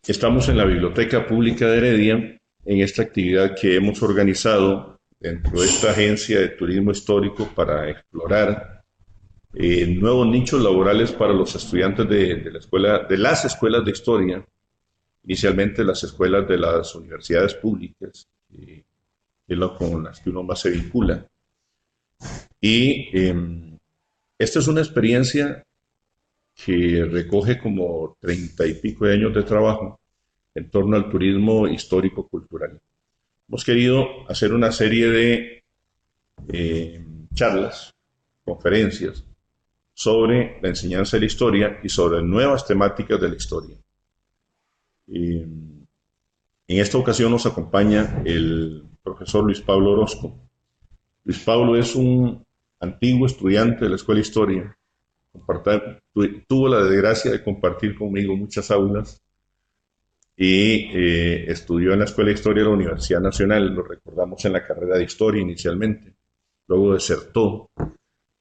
Estamos en la Biblioteca Pública de Heredia en esta actividad que hemos organizado dentro de esta agencia de turismo histórico para explorar nuevos nichos laborales para los estudiantes de la escuela, de las escuelas de historia, inicialmente las escuelas de las universidades públicas, que es lo con las que uno más se vincula. Y esta es una experiencia que recoge como 30 y pico de años de trabajo en torno al turismo histórico-cultural. Hemos querido hacer una serie de charlas, conferencias sobre la enseñanza de la historia y sobre nuevas temáticas de la historia. En esta ocasión nos acompaña el profesor Luis Pablo Orozco. Luis Pablo es un antiguo estudiante de la Escuela de Historia. Tuvo la desgracia de compartir conmigo muchas aulas y estudió en la Escuela de Historia de la Universidad Nacional, lo recordamos en la carrera de Historia inicialmente, luego desertó,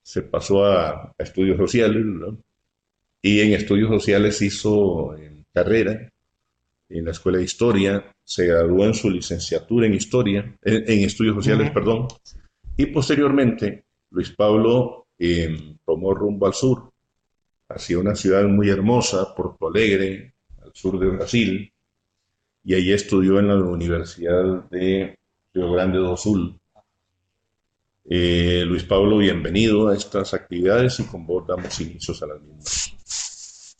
se pasó a Estudios Sociales, ¿no? Y en Estudios Sociales hizo carrera en la Escuela de Historia, se graduó en su licenciatura en Historia, en Estudios Sociales, perdón, y posteriormente Luis Pablo tomó rumbo al sur, hacia una ciudad muy hermosa, Porto Alegre, al sur de Brasil, y allí estudió en la Universidad de Río Grande do Sul. Luis Pablo, bienvenido a estas actividades y con vos damos inicios a las mismas.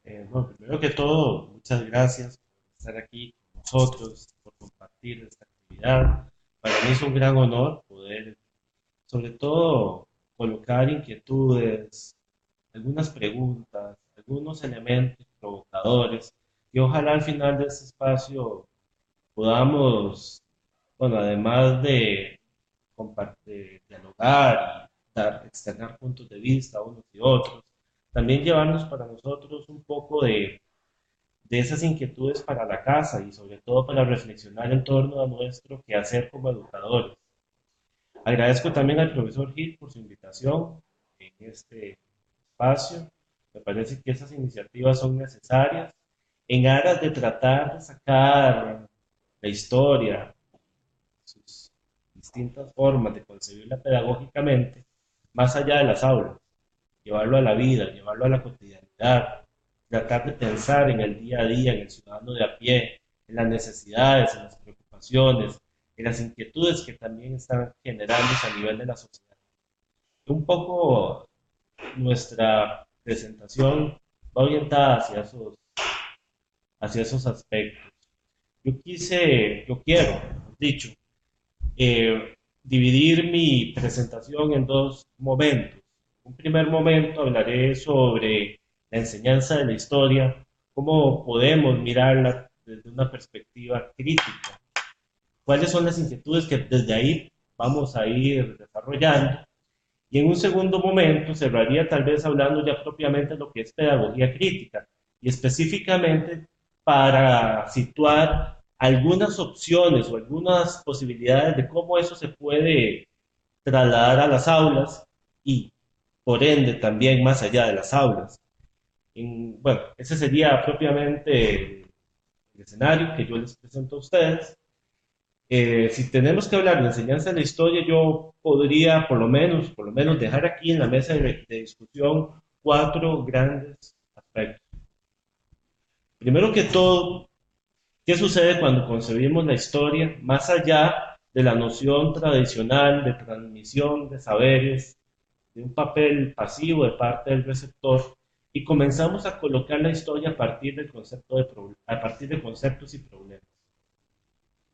Bueno, primero que todo, muchas gracias por estar aquí con nosotros, por compartir esta actividad. Para mí es un gran honor poder, sobre todo, colocar inquietudes, algunas preguntas, algunos elementos provocadores, y ojalá al final de este espacio podamos, bueno, además de compartir, dialogar y externar puntos de vista unos y otros, también llevarnos para nosotros un poco de esas inquietudes para la casa y sobre todo para reflexionar en torno a nuestro quehacer como educadores. Agradezco también al profesor Gil por su invitación en este espacio. Me parece que esas iniciativas son necesarias en aras de tratar de sacar la historia, sus distintas formas de concebirla pedagógicamente, más allá de las aulas, llevarlo a la vida, llevarlo a la cotidianidad, tratar de pensar en el día a día, en el ciudadano de a pie, en las necesidades, en las preocupaciones, en las inquietudes que también están generándose a nivel de la sociedad. Un poco nuestra presentación va orientada hacia esos aspectos. Yo quiero, mejor dicho, dividir mi presentación en dos momentos. Un primer momento hablaré sobre la enseñanza de la historia, cómo podemos mirarla desde una perspectiva crítica, cuáles son las inquietudes que desde ahí vamos a ir desarrollando. Y en un segundo momento cerraría tal vez hablando ya propiamente de lo que es pedagogía crítica y específicamente para situar algunas opciones o algunas posibilidades de cómo eso se puede trasladar a las aulas y por ende también más allá de las aulas. Bueno, ese sería propiamente el escenario que yo les presento a ustedes. Si tenemos que hablar de enseñanza de la historia, yo podría por lo menos dejar aquí en la mesa de discusión cuatro grandes aspectos. Primero que todo, ¿qué sucede cuando concebimos la historia más allá de la noción tradicional de transmisión de saberes, de un papel pasivo de parte del receptor, y comenzamos a colocar la historia a partir del concepto a partir de conceptos y problemas?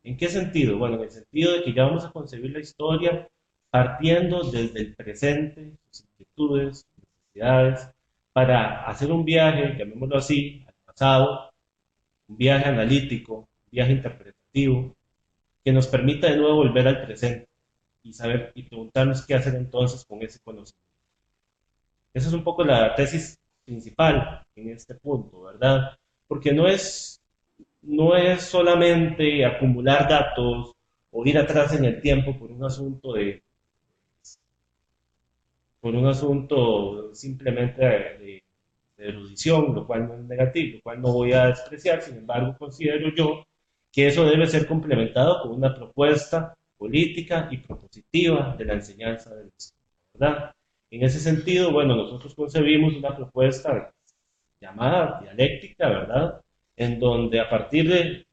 ¿En qué sentido? Bueno, en el sentido de que ya vamos a concebir la historia partiendo desde el presente, sus inquietudes, sus necesidades, para hacer un viaje, llamémoslo así, al pasado, un viaje analítico, un viaje interpretativo, que nos permita de nuevo volver al presente y saber y preguntarnos qué hacer entonces con ese conocimiento. Esa es un poco la tesis principal en este punto, ¿verdad? Porque no es solamente acumular datos o ir atrás en el tiempo por un asunto simplemente de de erudición, lo cual no es negativo, lo cual no voy a despreciar. Sin embargo, considero yo que eso debe ser complementado con una propuesta política y propositiva de la enseñanza de la historia, ¿verdad? En ese sentido, bueno, nosotros concebimos una propuesta llamada dialéctica, ¿verdad? En donde a partir de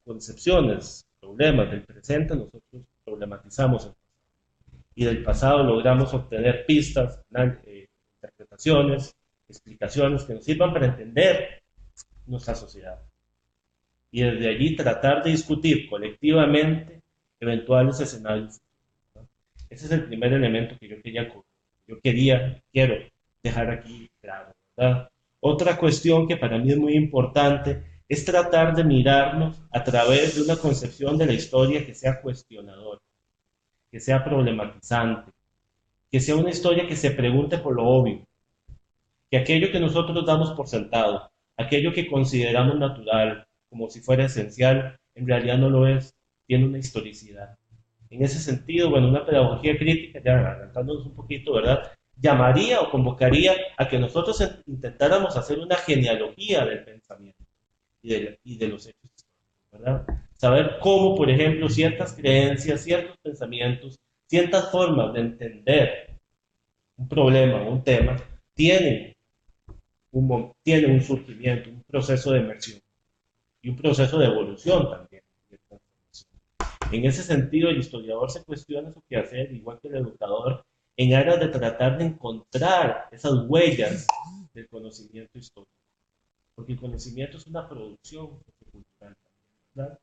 concepciones, problemas del presente, nosotros problematizamos el pasado. Y del pasado logramos obtener pistas, interpretaciones, explicaciones que nos sirvan para entender nuestra sociedad. Y desde allí tratar de discutir colectivamente eventuales escenarios. ¿No? Ese es el primer elemento que quiero dejar aquí claro, ¿verdad? Otra cuestión que para mí es muy importante es tratar de mirarnos a través de una concepción de la historia que sea cuestionadora, que sea problematizante, que sea una historia que se pregunte por lo obvio, que aquello que nosotros damos por sentado, aquello que consideramos natural, como si fuera esencial, en realidad no lo es, tiene una historicidad. En ese sentido, bueno, una pedagogía crítica, ya adelantándonos un poquito, ¿verdad? Llamaría o convocaría a que nosotros intentáramos hacer una genealogía del pensamiento y de los hechos históricos, ¿verdad? Saber cómo, por ejemplo, ciertas creencias, ciertos pensamientos, ciertas formas de entender un problema o un tema tienen un surgimiento, un proceso de emersión y un proceso de evolución también. En ese sentido, el historiador se cuestiona su quehacer, igual que el educador, en aras de tratar de encontrar esas huellas del conocimiento histórico. Porque el conocimiento es una producción cultural, ¿verdad?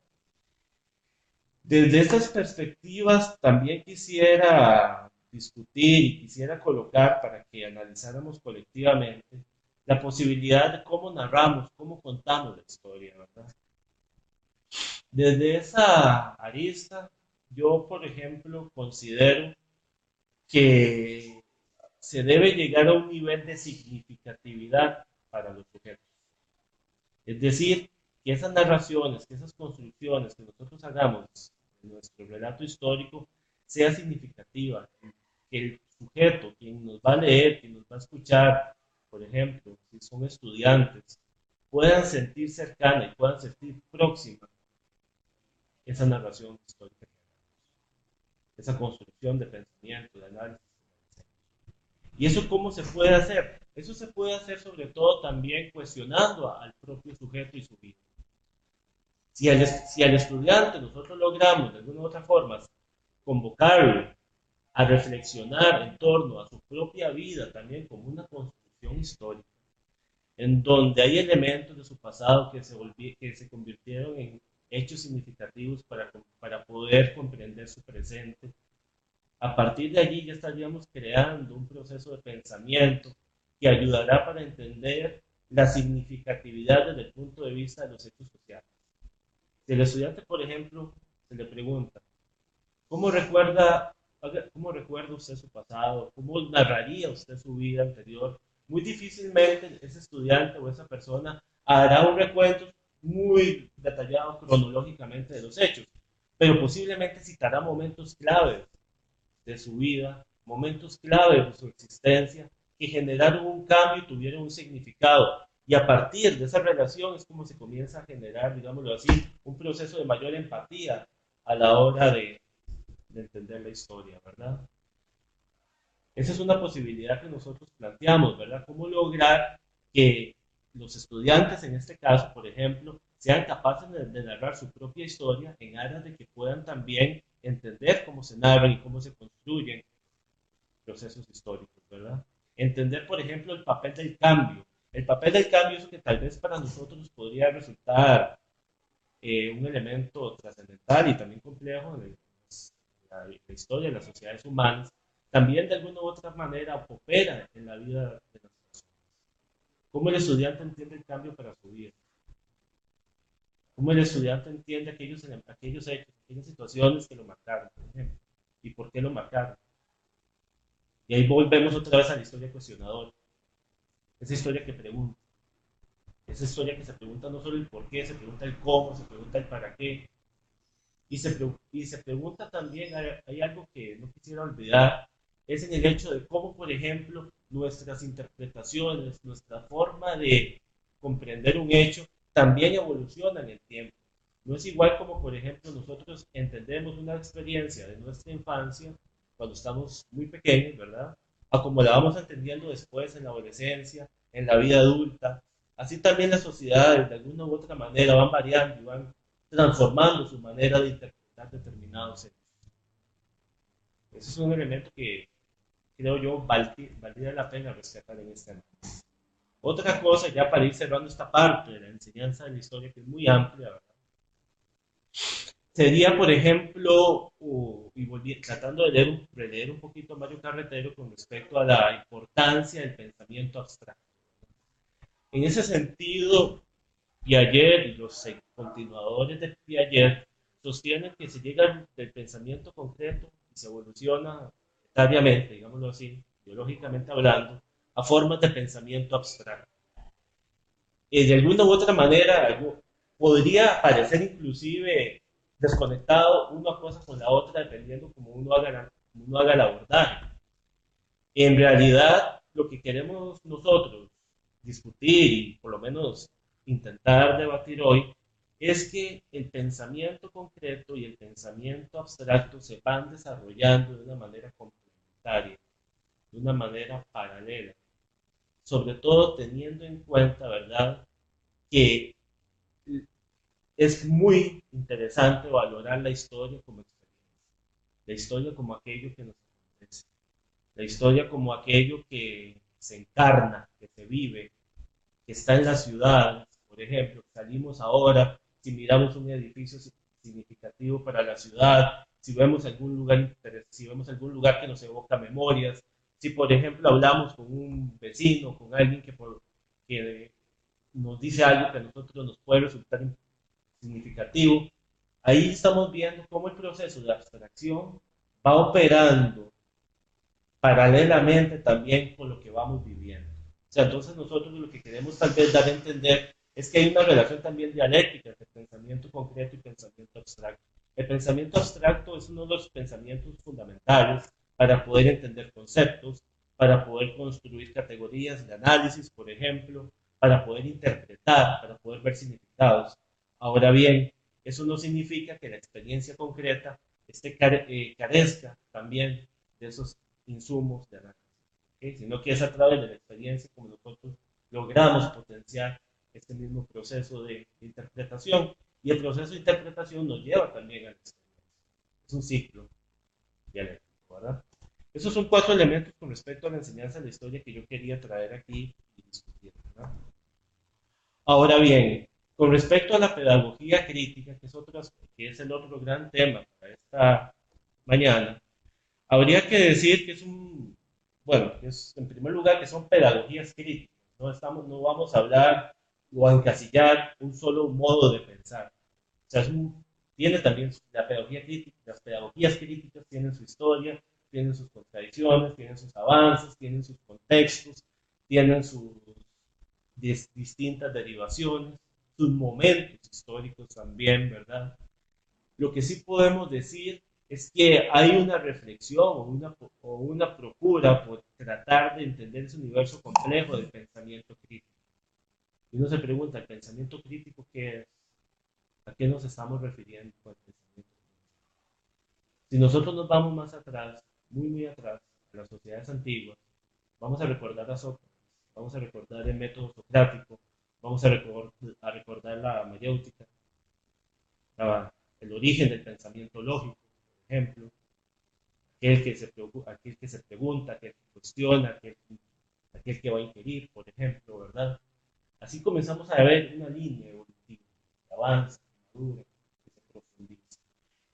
Desde estas perspectivas también quisiera discutir y quisiera colocar para que analizáramos colectivamente la posibilidad de cómo narramos, cómo contamos la historia, ¿verdad? Desde esa arista, yo, por ejemplo, considero que se debe llegar a un nivel de significatividad para los sujetos. Es decir, que esas narraciones, que esas construcciones que nosotros hagamos en nuestro relato histórico sea significativa, que el sujeto, quien nos va a leer, quien nos va a escuchar, por ejemplo, si son estudiantes, puedan sentir cercana y puedan sentir próxima esa narración histórica, esa construcción de pensamiento, de análisis. ¿Y eso cómo se puede hacer? Eso se puede hacer sobre todo también cuestionando al propio sujeto y su vida. Si al estudiante nosotros logramos de alguna u otra forma convocarlo a reflexionar en torno a su propia vida también como una construcción histórica, en donde hay elementos de su pasado que se convirtieron en hechos significativos para poder comprender su presente. A partir de allí ya estaríamos creando un proceso de pensamiento que ayudará para entender la significatividad desde el punto de vista de los hechos sociales. Si el estudiante, por ejemplo, se le pregunta, ¿cómo recuerda usted su pasado? ¿Cómo narraría usted su vida anterior? Muy difícilmente ese estudiante o esa persona hará un recuento muy detallado cronológicamente de los hechos, pero posiblemente citará momentos claves de su vida, momentos clave de su existencia, que generaron un cambio y tuvieron un significado. Y a partir de esa relación es como se comienza a generar, digámoslo así, un proceso de mayor empatía a la hora de entender la historia, ¿verdad? Esa es una posibilidad que nosotros planteamos, ¿verdad? ¿Cómo lograr que los estudiantes, en este caso, por ejemplo, sean capaces de narrar su propia historia en aras de que puedan también entender cómo se narran y cómo se construyen procesos históricos, ¿verdad? Entender, por ejemplo, el papel del cambio. El papel del cambio es lo que tal vez para nosotros podría resultar un elemento trascendental y también complejo en la historia de las sociedades humanas, también de alguna u otra manera opera en la vida de las personas. ¿Cómo el estudiante entiende el cambio para su vida? ¿Cómo el estudiante entiende aquellos hechos, aquellas situaciones que lo marcaron, por ejemplo? ¿Y por qué lo marcaron? Y ahí volvemos otra vez a la historia cuestionadora. Esa historia que pregunta. Esa historia que se pregunta no solo el por qué, se pregunta el cómo, se pregunta el para qué. Y se pregunta también, hay algo que no quisiera olvidar, es en el hecho de cómo, por ejemplo, nuestras interpretaciones, nuestra forma de comprender un hecho, también evoluciona en el tiempo. No es igual como, por ejemplo, nosotros entendemos una experiencia de nuestra infancia cuando estamos muy pequeños, ¿verdad? A como la vamos entendiendo después en la adolescencia, en la vida adulta. Así también las sociedades, de alguna u otra manera, van variando y van transformando su manera de interpretar determinados hechos. Ese es un elemento que creo yo valdría la pena rescatar en este análisis. Otra cosa, ya para ir cerrando esta parte de la enseñanza de la historia, que es muy amplia, ¿verdad? Sería, por ejemplo, tratando de releer un poquito a Mario Carretero con respecto a la importancia del pensamiento abstracto. En ese sentido, Piaget y los continuadores de Piaget sostienen que se llega del pensamiento concreto y se evoluciona etariamente, digámoslo así, biológicamente hablando, a formas de pensamiento abstracto. De alguna u otra manera podría parecer inclusive desconectado una cosa con la otra dependiendo cómo uno haga el abordaje. En realidad, lo que queremos nosotros discutir y por lo menos intentar debatir hoy es que el pensamiento concreto y el pensamiento abstracto se van desarrollando de una manera complementaria, de una manera paralela, sobre todo teniendo en cuenta, ¿verdad?, que es muy interesante valorar la historia como experiencia, la historia como aquello que nos acontece, la historia como aquello que se encarna, que se vive, que está en las ciudades. Por ejemplo, salimos ahora, si miramos un edificio significativo para la ciudad, si vemos algún lugar que nos evoca memorias, si por ejemplo hablamos con un vecino, con alguien que nos dice algo que a nosotros nos puede resultar significativo, ahí estamos viendo cómo el proceso de abstracción va operando paralelamente también con lo que vamos viviendo. O sea, entonces nosotros lo que queremos tal vez dar a entender es que hay una relación también dialéctica entre pensamiento concreto y pensamiento abstracto. El pensamiento abstracto es uno de los pensamientos fundamentales para poder entender conceptos, para poder construir categorías de análisis, por ejemplo, para poder interpretar, para poder ver significados. Ahora bien, eso no significa que la experiencia concreta carezca también de esos insumos de análisis, ¿okay? Sino que es a través de la experiencia como nosotros logramos potenciar este mismo proceso de interpretación. Y el proceso de interpretación nos lleva también a la experiencia. Es un ciclo dialéctico, ¿verdad? Esos son 4 elementos con respecto a la enseñanza de la historia que yo quería traer aquí y discutir, ¿verdad? Ahora bien, con respecto a la pedagogía crítica, que es el otro gran tema para esta mañana, habría que decir que bueno, que es en primer lugar que son pedagogías críticas. No vamos a hablar o a encasillar un solo modo de pensar. O sea, tiene también la pedagogía crítica, las pedagogías críticas tienen su historia, tienen sus contradicciones, tienen sus avances, tienen sus contextos, tienen sus distintas derivaciones, sus momentos históricos también, ¿verdad? Lo que sí podemos decir es que hay una reflexión o una procura por tratar de entender ese universo complejo del pensamiento crítico. Y uno se pregunta, ¿el pensamiento crítico qué es? ¿A qué nos estamos refiriendo con el pensamiento crítico? Si nosotros nos vamos más atrás, muy, muy atrás, a las sociedades antiguas, vamos a recordar a Sócrates, vamos a recordar el método socrático, vamos a recordar la mayéutica, el origen del pensamiento lógico, por ejemplo, aquel que se pregunta, aquel que cuestiona, aquel que va a inquirir, por ejemplo, ¿verdad? Así comenzamos a ver una línea evolutiva, que avanza, que madura, que se profundiza,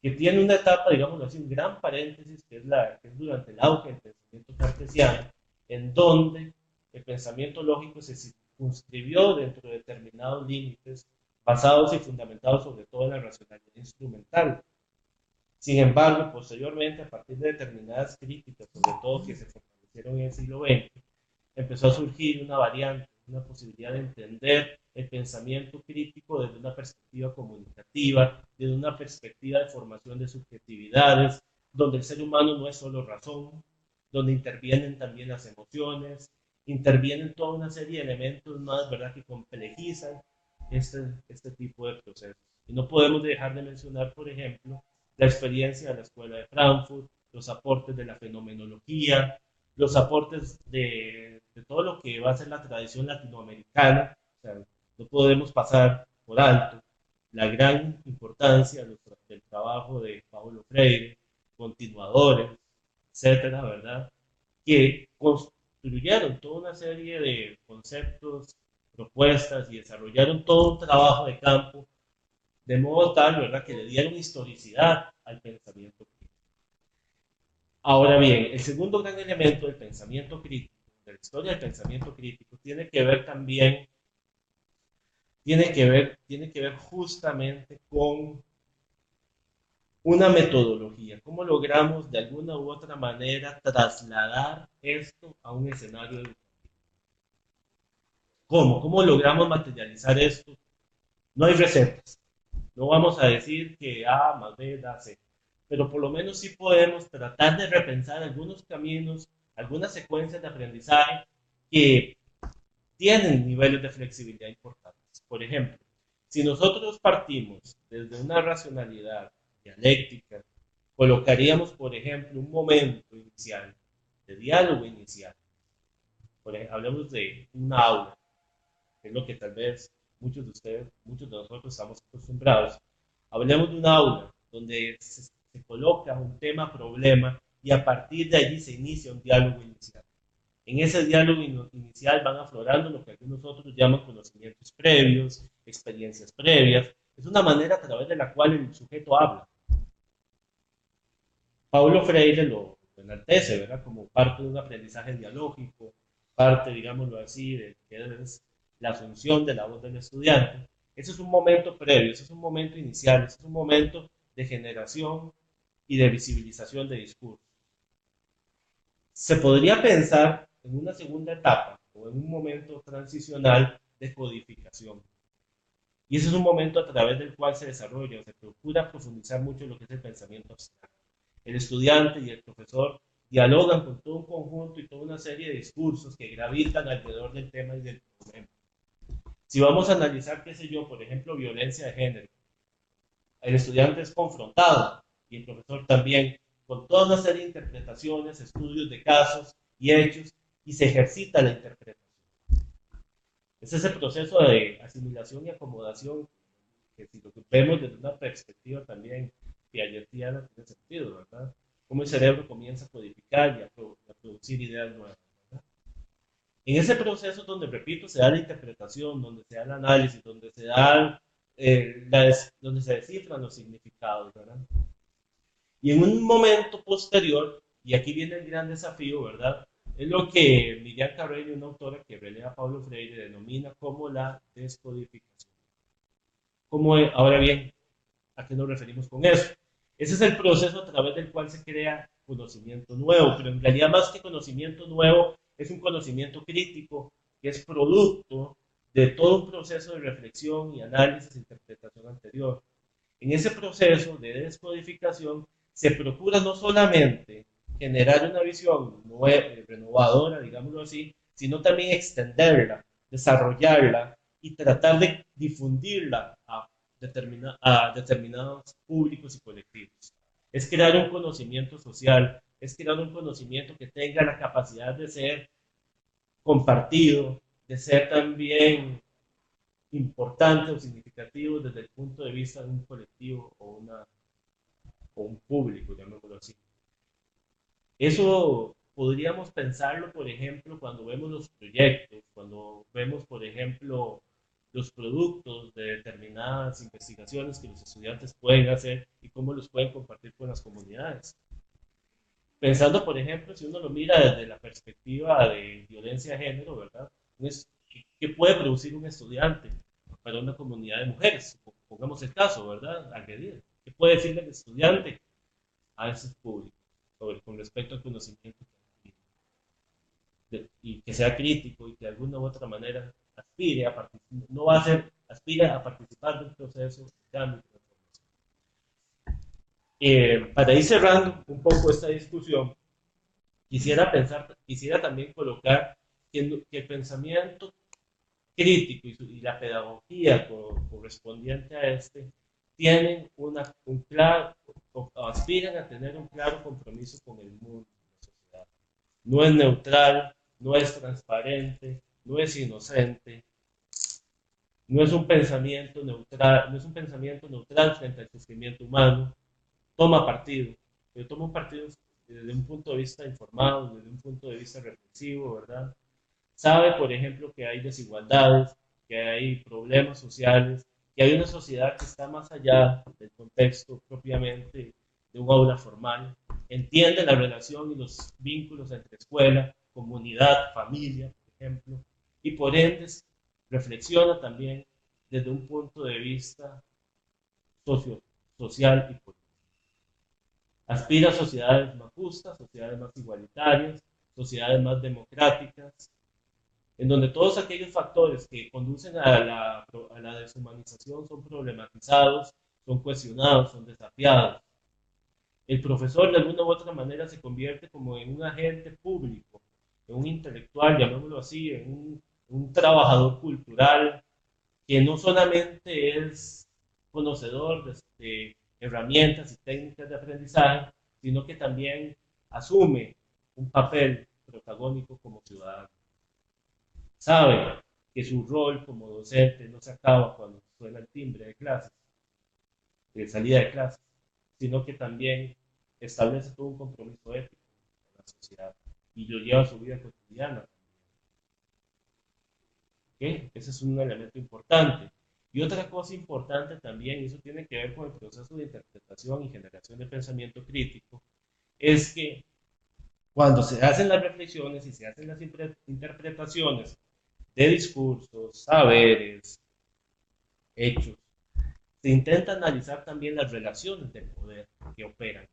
que tiene una etapa, digámoslo así, un gran paréntesis, que es durante el auge del pensamiento cartesiano, en donde el pensamiento lógico se circunscribió dentro de determinados límites basados y fundamentados sobre todo en la racionalidad instrumental. Sin embargo, posteriormente, a partir de determinadas críticas, sobre todo que se fortalecieron en el siglo XX, empezó a surgir una variante, una posibilidad de entender el pensamiento crítico desde una perspectiva comunicativa, desde una perspectiva de formación de subjetividades, donde el ser humano no es solo razón, donde intervienen también las emociones, intervienen toda una serie de elementos más, ¿verdad?, que complejizan este tipo de procesos. Y no podemos dejar de mencionar, por ejemplo, la experiencia de la Escuela de Frankfurt, los aportes de la fenomenología, los aportes de todo lo que va a ser la tradición latinoamericana. O sea, no podemos pasar por alto la gran importancia del trabajo de Paulo Freire, continuadores, etcétera, ¿verdad? Que construyeron toda una serie de conceptos, propuestas y desarrollaron todo un trabajo de campo de modo tal, ¿verdad?, que le dieron historicidad al pensamiento crítico. Ahora bien, el segundo gran elemento del pensamiento crítico, de la historia del pensamiento crítico, tiene que ver justamente con una metodología. ¿Cómo logramos de alguna u otra manera trasladar esto a un escenario educativo? ¿Cómo? ¿Cómo logramos materializar esto? No hay recetas. No vamos a decir que A más B da C, pero por lo menos sí podemos tratar de repensar algunos caminos, algunas secuencias de aprendizaje que tienen niveles de flexibilidad importantes. Por ejemplo, si nosotros partimos desde una racionalidad dialéctica, colocaríamos, por ejemplo, un momento inicial, de diálogo inicial. Por ejemplo, hablemos de una aula, que es lo que tal vez muchos de ustedes, muchos de nosotros estamos acostumbrados. Hablemos de una aula donde se coloca un tema, problema, y a partir de allí se inicia un diálogo inicial. En ese diálogo inicial van aflorando lo que aquí nosotros llaman conocimientos previos, experiencias previas. Es una manera a través de la cual el sujeto habla. Paulo Freire lo enaltece, ¿verdad?, como parte de un aprendizaje dialógico, parte, digámoslo así, de que es la función de la voz del estudiante. Ese es un momento previo, ese es un momento inicial, ese es un momento de generación y de visibilización de discursos. Se podría pensar en una segunda etapa o en un momento transicional de codificación. Y ese es un momento a través del cual se desarrolla o se procura profundizar mucho en lo que es el pensamiento abstracto. El estudiante y el profesor dialogan con todo un conjunto y toda una serie de discursos que gravitan alrededor del tema y del problema. Si vamos a analizar, qué sé yo, por ejemplo, violencia de género, el estudiante es confrontado y el profesor también con toda una serie de interpretaciones, estudios de casos y hechos, y se ejercita la interpretación. Es ese proceso de asimilación y acomodación que si lo vemos desde una perspectiva también piagetiana tiene sentido, ¿verdad? Cómo el cerebro comienza a codificar y a producir ideas nuevas, ¿verdad? En ese proceso donde, repito, se da la interpretación, donde se da el análisis, donde se da, donde se descifran los significados, ¿verdad? Y en un momento posterior, y aquí viene el gran desafío, ¿verdad?, es lo que Miriam Carreño, una autora que relea a Paulo Freire, denomina como la descodificación. Ahora bien, ¿a qué nos referimos con eso? Ese es el proceso a través del cual se crea conocimiento nuevo, pero en realidad más que conocimiento nuevo, es un conocimiento crítico que es producto de todo un proceso de reflexión y análisis e interpretación anterior. En ese proceso de descodificación se procura no solamente generar una visión renovadora, digámoslo así, sino también extenderla, desarrollarla y tratar de difundirla a determinados públicos y colectivos. Es crear un conocimiento social, es crear un conocimiento que tenga la capacidad de ser compartido, de ser también importante o significativo desde el punto de vista de un colectivo o un público, llamémoslo así. Eso podríamos pensarlo, por ejemplo, cuando vemos los proyectos, cuando vemos, por ejemplo, los productos de determinadas investigaciones que los estudiantes pueden hacer y cómo los pueden compartir con las comunidades. Pensando, por ejemplo, si uno lo mira desde la perspectiva de violencia de género, ¿verdad? ¿Qué puede producir un estudiante para una comunidad de mujeres? Pongamos el caso, ¿verdad? Agredida. ¿Qué puede decirle el estudiante a ese público con respecto al conocimiento y que sea crítico y que de alguna u otra manera aspire a participar, no va a ser, aspire a participar del proceso de cambio y transformación? Para ir cerrando un poco esta discusión, quisiera también colocar que el pensamiento crítico y la pedagogía correspondiente a este tienen un claro, o aspiran a tener un claro compromiso con el mundo, la sociedad. No es neutral, no es transparente, no es inocente, no es un pensamiento neutral, no es un pensamiento neutral frente al sufrimiento humano, toma partido, pero toma un partido desde un punto de vista informado, desde un punto de vista reflexivo, ¿verdad? Sabe, por ejemplo, que hay desigualdades, que hay problemas sociales, que hay una sociedad que está más allá del contexto propiamente de un aula formal, entiende la relación y los vínculos entre escuela, comunidad, familia, por ejemplo, y por ende reflexiona también desde un punto de vista socio, social y político. Aspira a sociedades más justas, sociedades más igualitarias, sociedades más democráticas, en donde todos aquellos factores que conducen a la deshumanización son problematizados, son cuestionados, son desafiados. El profesor de alguna u otra manera se convierte como en un agente público, en un intelectual, llamémoslo así, en un trabajador cultural que no solamente es conocedor de herramientas y técnicas de aprendizaje, sino que también asume un papel protagónico como ciudadano. Sabe que su rol como docente no se acaba cuando suena el timbre de clases, de salida de clases, sino que también establece todo un compromiso ético en la sociedad y lo lleva a su vida cotidiana. ¿Okay? Ese es un elemento importante. Y otra cosa importante también, y eso tiene que ver con el proceso de interpretación y generación de pensamiento crítico, es que cuando se hacen las reflexiones y se hacen las interpretaciones de discursos, saberes, hechos, se intenta analizar también las relaciones de poder que operan.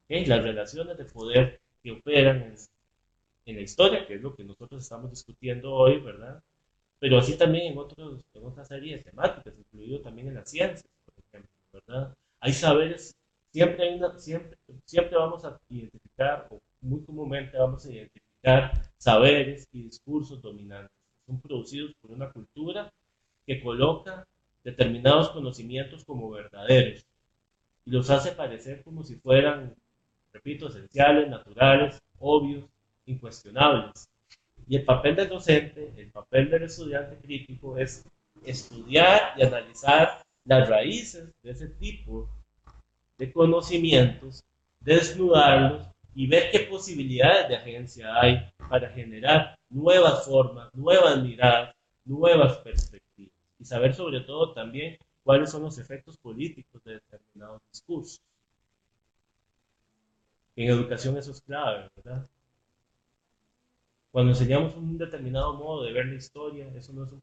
¿Okay? Las relaciones de poder que operan en la historia, que es lo que nosotros estamos discutiendo hoy, ¿verdad? Pero así también en otra serie de temáticas, incluido también en las ciencias, por ejemplo, ¿verdad? Hay saberes, siempre vamos a identificar, o muy comúnmente vamos a identificar saberes y discursos dominantes. Son producidos por una cultura que coloca determinados conocimientos como verdaderos y los hace parecer como si fueran, repito, esenciales, naturales, obvios, incuestionables. Y el papel del docente, el papel del estudiante crítico es estudiar y analizar las raíces de ese tipo de conocimientos, desnudarlos y ver qué posibilidades de agencia hay para generar nuevas formas, nuevas miradas, nuevas perspectivas. Y saber sobre todo también cuáles son los efectos políticos de determinados discursos. En educación eso es clave, ¿verdad? Cuando enseñamos un determinado modo de ver la historia, eso no es un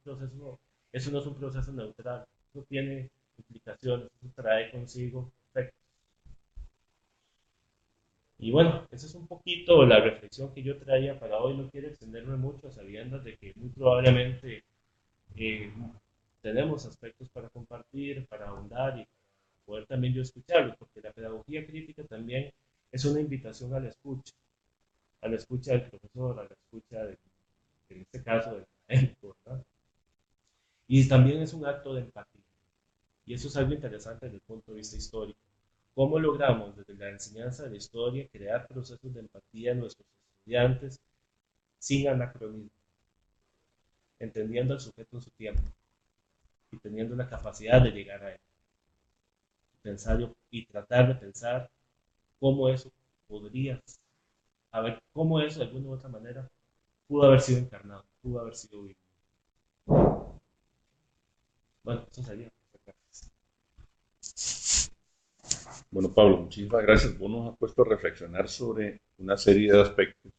proceso neutral, eso tiene implicaciones, eso trae consigo efectos. Y bueno, esa es un poquito la reflexión que yo traía para hoy. No quiero extenderme mucho, sabiendo de que muy probablemente eh, tenemos aspectos para compartir, para ahondar y para poder también yo escucharlos, porque la pedagogía crítica también es una invitación a la escucha del profesor, a la escucha en este caso del académico, ¿verdad? Y también es un acto de empatía. Y eso es algo interesante desde el punto de vista histórico. ¿Cómo logramos desde la enseñanza de la historia crear procesos de empatía en nuestros estudiantes sin anacronismo, entendiendo al sujeto en su tiempo y teniendo la capacidad de llegar a él? Pensar y tratar de pensar cómo eso podría, a ver, cómo eso de alguna u otra manera pudo haber sido encarnado, pudo haber sido vivido. Bueno, eso sería. Bueno, Pablo, muchísimas gracias. Vos nos has puesto a reflexionar sobre una serie de aspectos.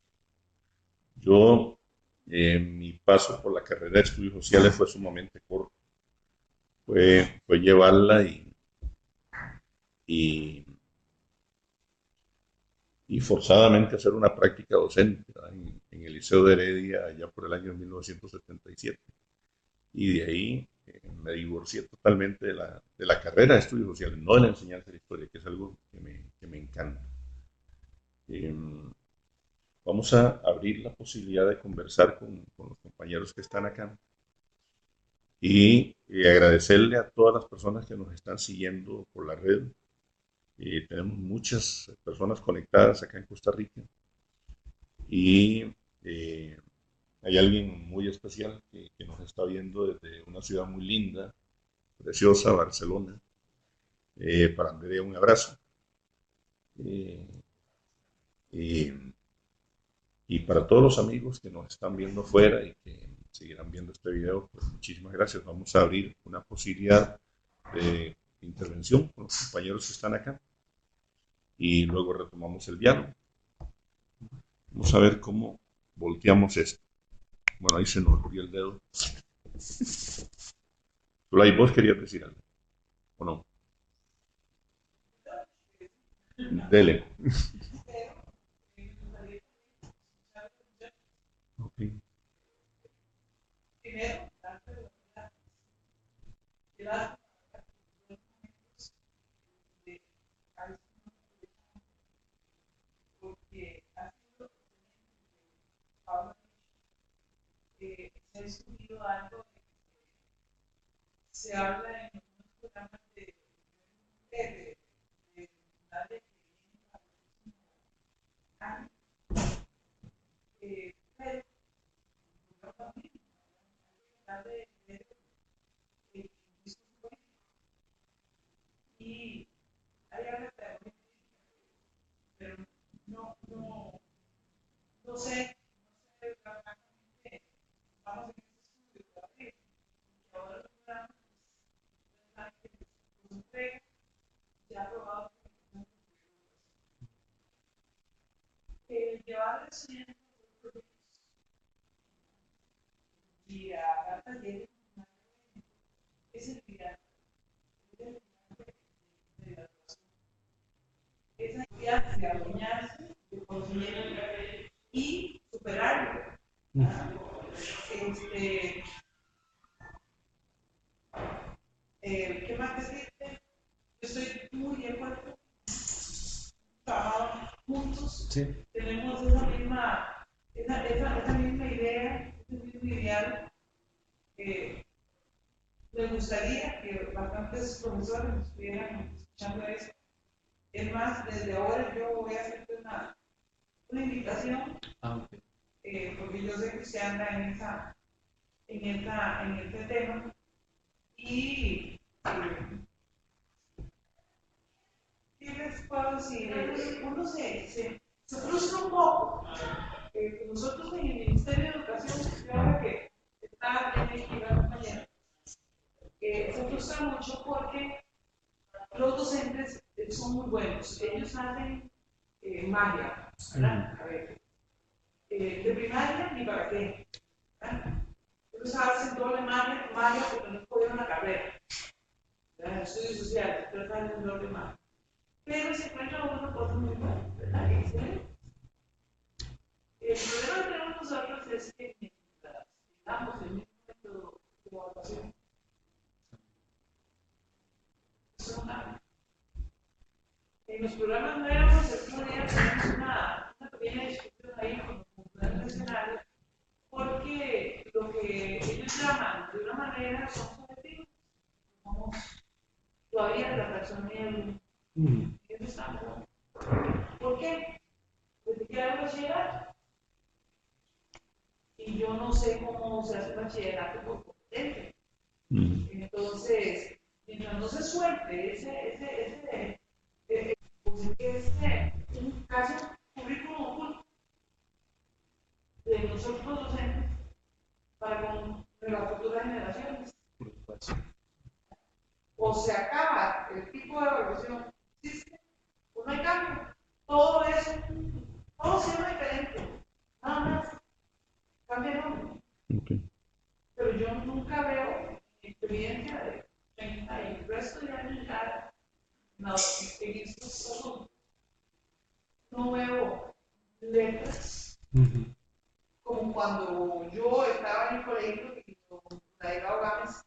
Yo, mi paso por la carrera de estudios sociales fue sumamente corto. Fue llevarla y, y forzadamente hacer una práctica docente, ¿verdad? En el Liceo de Heredia, allá por el año 1977. Y de ahí me divorcié totalmente de la carrera de estudios sociales, no de la enseñanza de la historia, que es algo que me encanta. Vamos a abrir la posibilidad de conversar con los compañeros que están acá y agradecerle a todas las personas que nos están siguiendo por la red. Tenemos muchas personas conectadas acá en Costa Rica y eh, hay alguien muy especial que nos está viendo desde una ciudad muy linda, preciosa, Barcelona. Para Andrea, un abrazo. Eh, y, y para todos los amigos que nos están viendo afuera y que seguirán viendo este video, pues muchísimas gracias. Vamos a abrir una posibilidad de intervención con los compañeros que están acá y luego retomamos el diálogo. Vamos a ver cómo volteamos esto. Bueno, ahí se nos volvió el dedo. Zulay, vos querías decir algo, ¿o no? Dele. Okay. Se habla en algunos programas de y hay algo pero no sé exactamente, vamos en este estudio todavía, porque ahora los programas se ha aprobado llevar estudiantes y a dar talleres es el final de graduación. Esa idea de adueñarse de conocimiento y superarlo. ¿Qué más decirte? Yo estoy muy de acuerdo. Trabajamos juntos, sí. Tenemos esa misma idea, ese mismo ideal. Me gustaría que bastantes profesores estuvieran escuchando eso. Es más, desde ahora yo voy a hacerte una invitación, porque yo sé que usted anda en este tema y ¿qué les puedo decir? Uno se frustra un poco. Nosotros en el Ministerio de Educación, yo ahora que está en el compañera, se frustra mucho porque los docentes son muy buenos. Ellos hacen magia, ¿verdad? A ver, de primaria ni para qué. ¿Verdad? Ellos hacen doble magia porque no escogieron la carrera. Estudios sociales, pero hacen doble magia. Pero se encuentra una cosa muy buena, ¿verdad? Excelente. El problema que tenemos nosotros es que mientras estamos en el método de evaluación, en los programas nuevos, el otro día tenemos una pequeña discusión ahí con los componentes nacionales, porque lo que ellos llaman de una manera son subjetivos, somos todavía la taxonomía del mundo. ¿Por qué? Porque quiero bachillerato. Y yo no sé cómo se hace bachillerato por competencia. Entonces, mientras no se suelte un caso currículum oculto de nosotros los docentes para con las futuras generaciones. O se acaba el tipo de evaluación, existe, o no hay cambio. Todo eso, todo se llama diferente. Nada más, cambia el nombre. Okay. Pero yo nunca veo experiencia de 30 y el resto de años ya no, en estos no veo letras como cuando yo estaba en el colegio y con Daira Gámez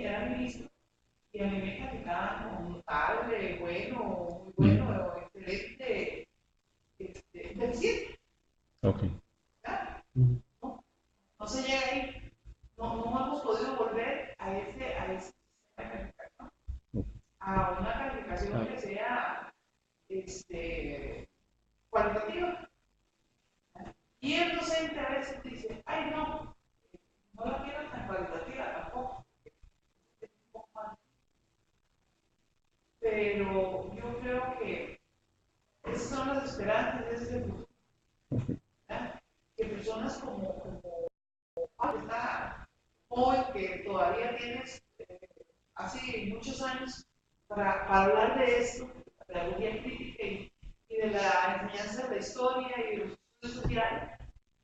era ministro y a mí me calificaban como notable, bueno, muy bueno, excelente deficiente. Ok. ¿Verdad? No se llega ahí. No hemos podido volver a ese sistema de calificación, a una calificación que sea cualitativa. Y el docente a veces dice, ay no la quiero tan cualitativa tampoco, es un poco más. Pero yo creo que esas son las esperanzas de este futuro. ¿Verdad? Que personas como Pablo, que está hoy, que todavía tienes hace muchos años para hablar de esto, de la pedagogía crítica y de la enseñanza de la historia y de los estudios sociales,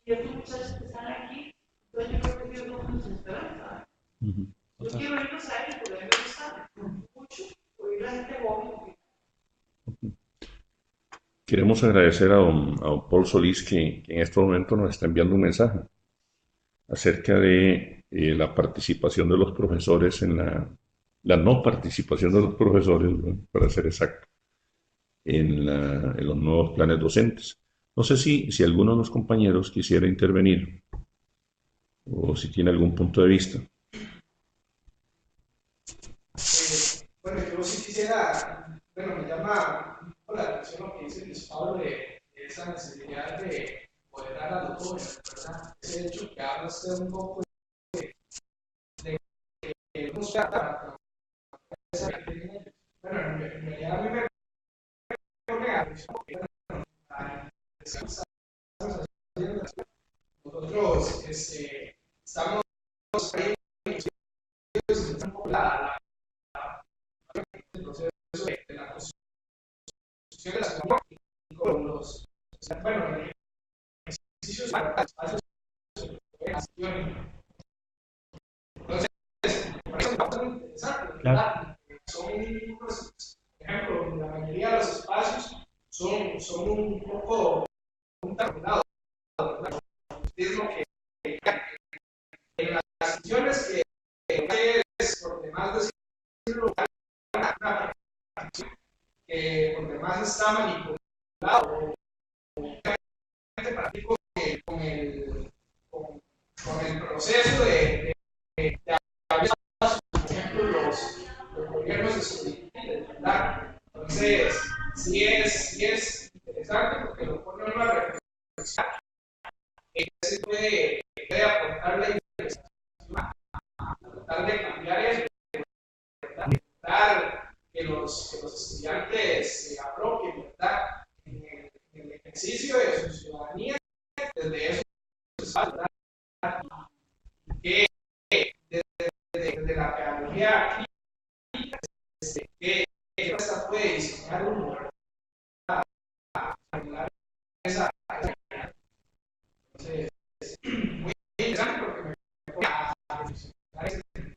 y estos muchachos que están aquí, entonces yo creo que ellos no nos esperanza. Yo quiero irnos a ellos porque a mí me gusta mucho oír a la gente joven. Queremos agradecer a don Paul Solís que en estos momentos nos está enviando un mensaje acerca de la participación de los profesores en la no participación de los profesores, ¿no?, para ser exacto, en los nuevos planes docentes. No sé si alguno de los compañeros quisiera intervenir o si tiene algún punto de vista. Bueno, yo sí quisiera, me llama la atención lo que dice Luis Pablo de esa necesidad de empoderar a los jóvenes, ¿verdad? Ese hecho que habla usted un poco de que no se trata esa bueno, en realidad a mí me pone a atención que nosotros estamos ahí el proceso de la construcción de la ciudad y con los ejercicios para espacios de acción. Entonces, por eso es bastante interesante, ¿verdad? Son, pues, por ejemplo, la mayoría de los espacios son un poco contaminados, ¿verdad? Es lo que en las acciones que es por demás decirlo, una que por demás está manipulado o practico con el proceso de por ejemplo, los gobiernos estudiantiles, ¿verdad? Entonces, sí es interesante porque lo pone en una reflexión que se puede aportar la investigación a tratar de cambiar eso, ¿verdad? Intentar que los estudiantes se apropien, ¿verdad? En el ejercicio de su ciudadanía desde esos espacios, ¿verdad? Que desde la pedagogía crítica, que esta puede diseñar uno, ¿verdad? A arreglar esa. Entonces, muy interesante porque me pone a reflexionar ese tema.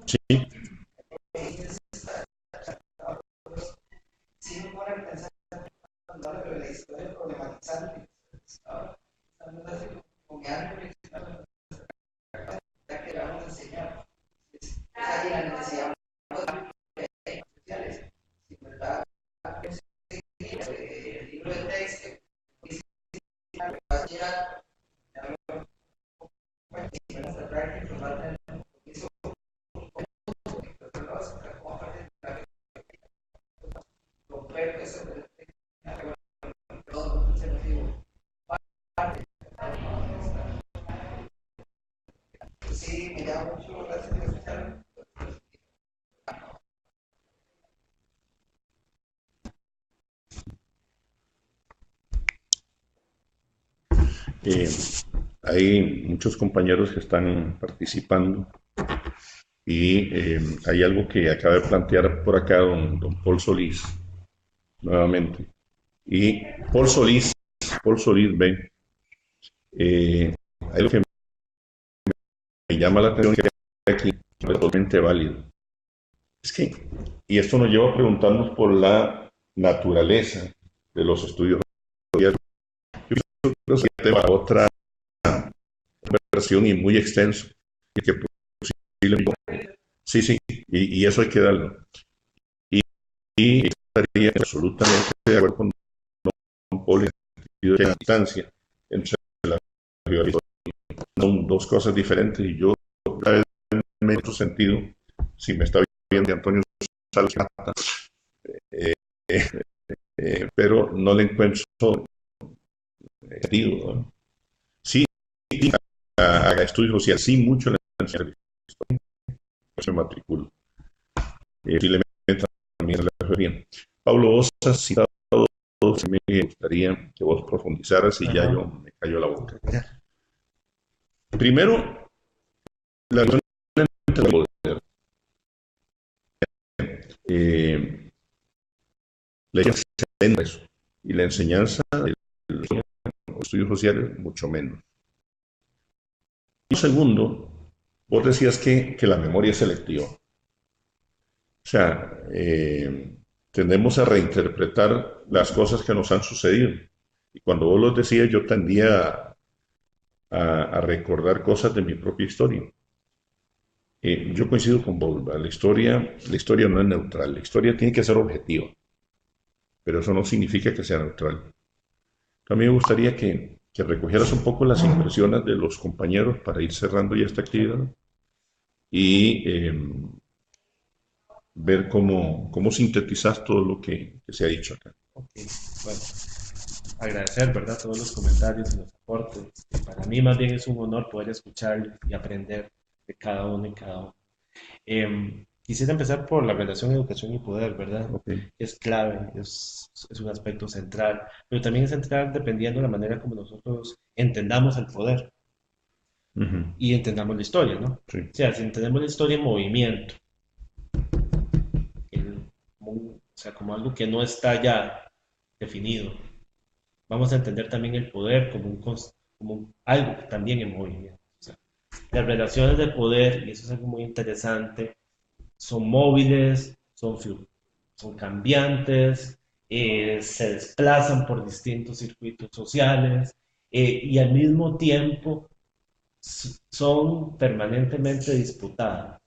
Sí. Sí, me pone a pensar en la historia problematizante. Estamos así con algo ya que vamos a enseñar. Hay la necesidad de sociales. Si verdad, el libro de texto, bachillerato, nuestra práctica va a tener un compromiso romper eso de todo sí, me llama mucho la atención. Hay muchos compañeros que están participando y hay algo que acaba de plantear por acá don Paul Solís nuevamente. Y Paul Solís ven, hay algo que me llama la atención que aquí es totalmente válido. Es que, y esto nos lleva a preguntarnos por la naturaleza de los estudios. Yo creo que tema otra versión y muy extenso y que posiblemente sí, y eso hay que darlo. Y estaría absolutamente de acuerdo con Don Paul en el sentido de la distancia entre la vida y la historia. Son dos cosas diferentes y yo, en otro sentido, si me está viendo Antonio Salazar, eh, pero no le encuentro sentido, ¿no? Sí, haga estudios sociales, sí, mucho en la historia, pues me matriculo. Posiblemente también la fue bien. Pablo, vos has citado, me gustaría que vos profundizaras y ya yo me cayó la boca. Primero, la relación entre el poder. La iglesia se centra en eso y la enseñanza de los estudios sociales mucho menos. Y segundo, vos decías que la memoria es selectiva. O sea, tendemos a reinterpretar las cosas que nos han sucedido. Y cuando vos lo decías, yo tendía a recordar cosas de mi propia historia. Yo coincido con vos, la historia no es neutral, la historia tiene que ser objetiva, pero eso no significa que sea neutral. También me gustaría que recogieras un poco las impresiones de los compañeros para ir cerrando ya esta actividad y ver cómo sintetizas todo lo que se ha dicho acá. Ok, bueno, agradecer, ¿verdad?, todos los comentarios y los aportes. Para mí más bien es un honor poder escuchar y aprender de cada uno y cada uno. Quisiera empezar por la relación educación y poder, ¿verdad? Okay. Es clave, es un aspecto central, pero también es central dependiendo de la manera como nosotros entendamos el poder y entendamos la historia, ¿no? Sí. O sea, si entendemos la historia en movimiento, o sea, como algo que no está ya definido, vamos a entender también el poder como algo también en movimiento. O sea, las relaciones de poder, y eso es algo muy interesante, son móviles, son cambiantes, se desplazan por distintos circuitos sociales y al mismo tiempo son permanentemente disputadas.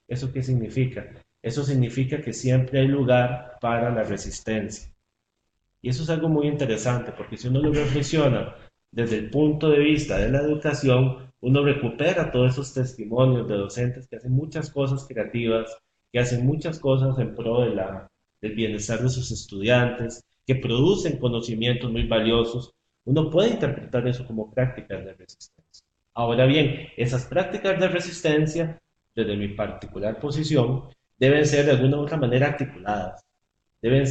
¿Eso qué significa? Eso significa que siempre hay lugar para la resistencia. Y eso es algo muy interesante, porque si uno lo reflexiona desde el punto de vista de la educación, uno recupera todos esos testimonios de docentes que hacen muchas cosas creativas, que hacen muchas cosas en pro del bienestar de sus estudiantes, que producen conocimientos muy valiosos. Uno puede interpretar eso como prácticas de resistencia. Ahora bien, esas prácticas de resistencia, desde mi particular posición, deben ser de alguna u otra manera articuladas. Deben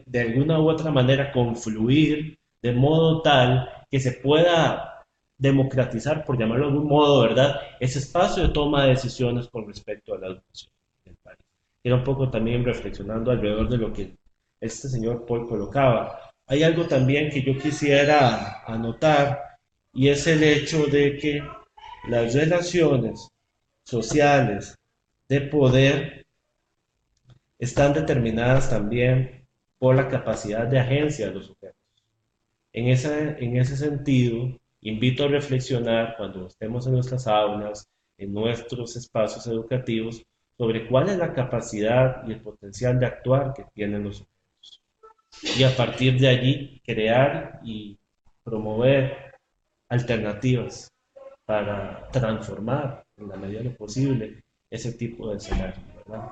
de alguna u otra manera confluir de modo tal que se pueda democratizar, por llamarlo de algún modo, ¿verdad?, ese espacio de toma de decisiones con respecto a la educación del país. Era un poco también reflexionando alrededor de lo que este señor Paul colocaba. Hay algo también que yo quisiera anotar y es el hecho de que las relaciones sociales de poder están determinadas también por la capacidad de agencia de los sujetos. En ese sentido, invito a reflexionar cuando estemos en nuestras aulas, en nuestros espacios educativos, sobre cuál es la capacidad y el potencial de actuar que tienen los sujetos. Y a partir de allí, crear y promover alternativas para transformar, en la medida de lo posible, ese tipo de escenario, ¿verdad?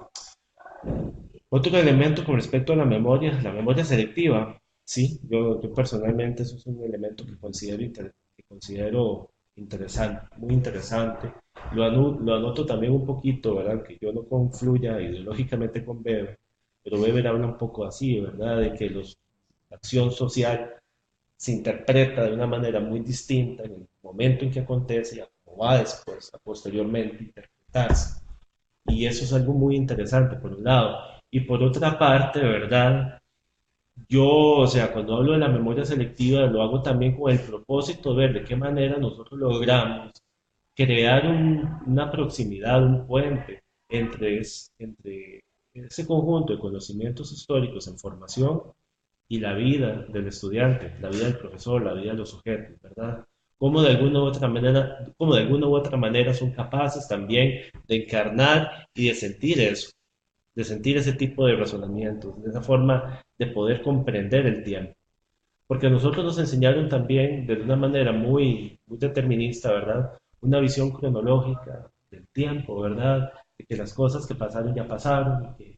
Otro elemento con respecto a la memoria selectiva, sí, yo personalmente eso es un elemento que considero interesante, muy interesante. Lo anoto también un poquito, ¿verdad? Que yo no confluya ideológicamente con Weber, pero Weber habla un poco así, ¿verdad? De que la acción social se interpreta de una manera muy distinta en el momento en que acontece y a cómo va después, a posteriormente interpretarse. Y eso es algo muy interesante, por un lado. Y por otra parte, ¿verdad? Yo, o sea, cuando hablo de la memoria selectiva, lo hago también con el propósito de ver de qué manera nosotros logramos crear una proximidad, un puente entre ese conjunto de conocimientos históricos en formación y la vida del estudiante, la vida del profesor, la vida de los sujetos, ¿verdad? Cómo de alguna u otra manera son capaces también de encarnar y de sentir eso. de sentir ese tipo de razonamientos, de esa forma de poder comprender el tiempo. Porque a nosotros nos enseñaron también de una manera muy determinista, ¿verdad? Una visión cronológica del tiempo, ¿verdad? De que las cosas que pasaron ya pasaron, y que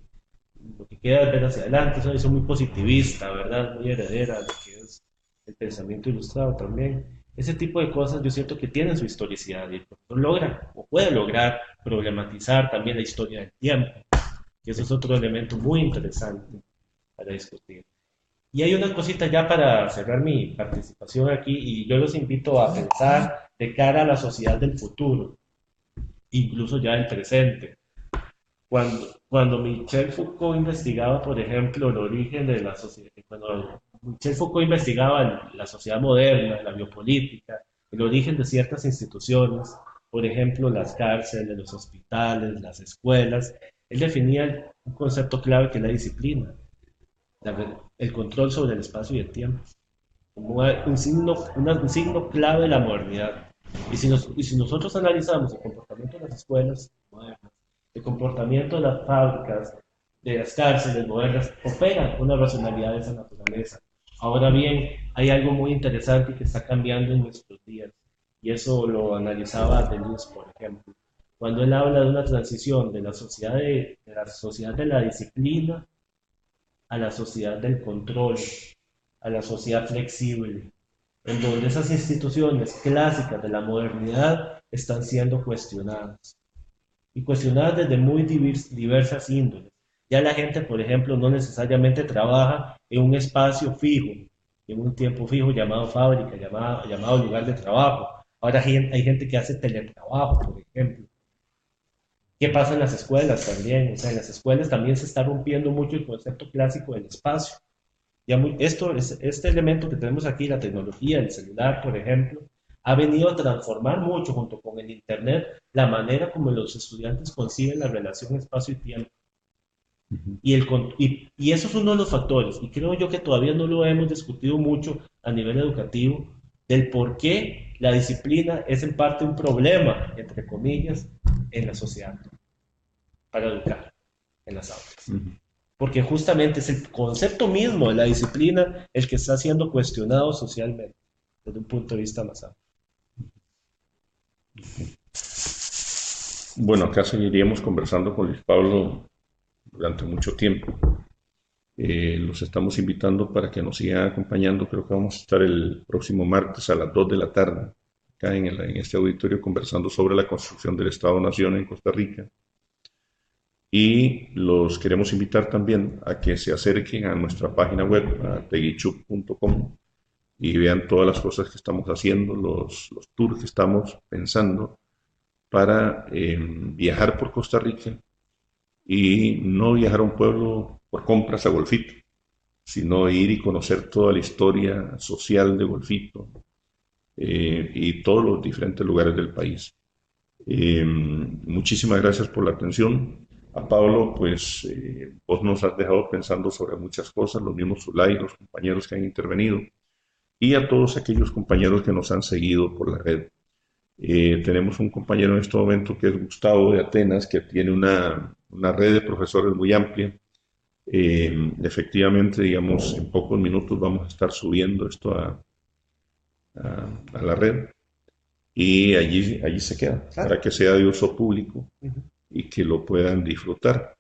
lo que queda es ver hacia adelante. Es una visión muy positivista, ¿verdad? Muy heredera de lo que es el pensamiento ilustrado también. Ese tipo de cosas yo siento que tienen su historicidad y el profesor logra o puede lograr problematizar también la historia del tiempo, que eso es otro elemento muy interesante para discutir. Y hay una cosita ya para cerrar mi participación aquí, y yo los invito a pensar de cara a la sociedad del futuro, incluso ya del presente. Cuando Michel Foucault investigaba, por ejemplo, el origen de la sociedad, cuando Michel Foucault investigaba la sociedad moderna, la biopolítica, el origen de ciertas instituciones, por ejemplo, las cárceles, los hospitales, las escuelas, él definía un concepto clave que es la disciplina, el control sobre el espacio y el tiempo, como un signo clave de la modernidad. Y si nosotros analizamos el comportamiento de las escuelas modernas, el comportamiento de las fábricas, de las cárceles modernas, operan una racionalidad de esa naturaleza. Ahora bien, hay algo muy interesante que está cambiando en nuestros días, y eso lo analizaba Deleuze, por ejemplo, cuando él habla de una transición de la sociedad de la disciplina a la sociedad del control, a la sociedad flexible, en donde esas instituciones clásicas de la modernidad están siendo cuestionadas, y cuestionadas desde muy diversas índoles. Ya la gente, por ejemplo, no necesariamente trabaja en un espacio fijo, en un tiempo fijo llamado fábrica, llamado lugar de trabajo. Ahora hay gente que hace teletrabajo, por ejemplo. ¿Qué pasa en las escuelas también? O sea, en las escuelas también se está rompiendo mucho el concepto clásico del espacio. Este elemento que tenemos aquí, la tecnología, el celular, por ejemplo, ha venido a transformar mucho, junto con el Internet, la manera como los estudiantes conciben la relación espacio y tiempo. Y eso es uno de los factores, y creo yo que todavía no lo hemos discutido mucho a nivel educativo, del por qué la disciplina es en parte un problema, entre comillas, en la sociedad, para educar en las aulas. Porque justamente es el concepto mismo de la disciplina el que está siendo cuestionado socialmente, desde un punto de vista más amplio. Bueno, acá seguiríamos conversando con Luis Pablo durante mucho tiempo. Los estamos invitando para que nos sigan acompañando. Creo que vamos a estar el próximo martes a las 2 de la tarde acá en este auditorio conversando sobre la construcción del Estado-Nación en Costa Rica. Y los queremos invitar también a que se acerquen a nuestra página web, a teguichup.com, y vean todas las cosas que estamos haciendo, los tours que estamos pensando para viajar por Costa Rica y no viajar a un pueblo por compras a Golfito, sino ir y conocer toda la historia social de Golfito y todos los diferentes lugares del país. Muchísimas gracias por la atención. A Pablo, pues vos nos has dejado pensando sobre muchas cosas, los mismos Zulay, los compañeros que han intervenido, y a todos aquellos compañeros que nos han seguido por la red. Tenemos un compañero en este momento que es Gustavo de Atenas, que tiene una red de profesores muy amplia. Efectivamente, digamos, en pocos minutos vamos a estar subiendo esto a la red, y allí se queda, claro, para que sea de uso público y que lo puedan disfrutar.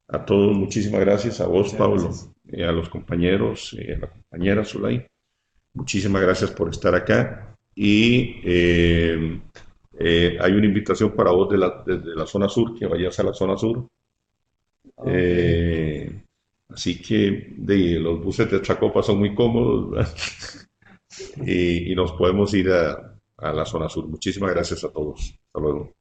A todos, muchísimas gracias. A vos, Pablo, a los compañeros, a la compañera Zulay, muchísimas gracias por estar acá. Y hay una invitación para vos desde la zona sur, que vayas a la zona sur. Así que los buses de Chacopa son muy cómodos, y nos podemos ir a la zona sur. Muchísimas gracias a todos. Hasta luego.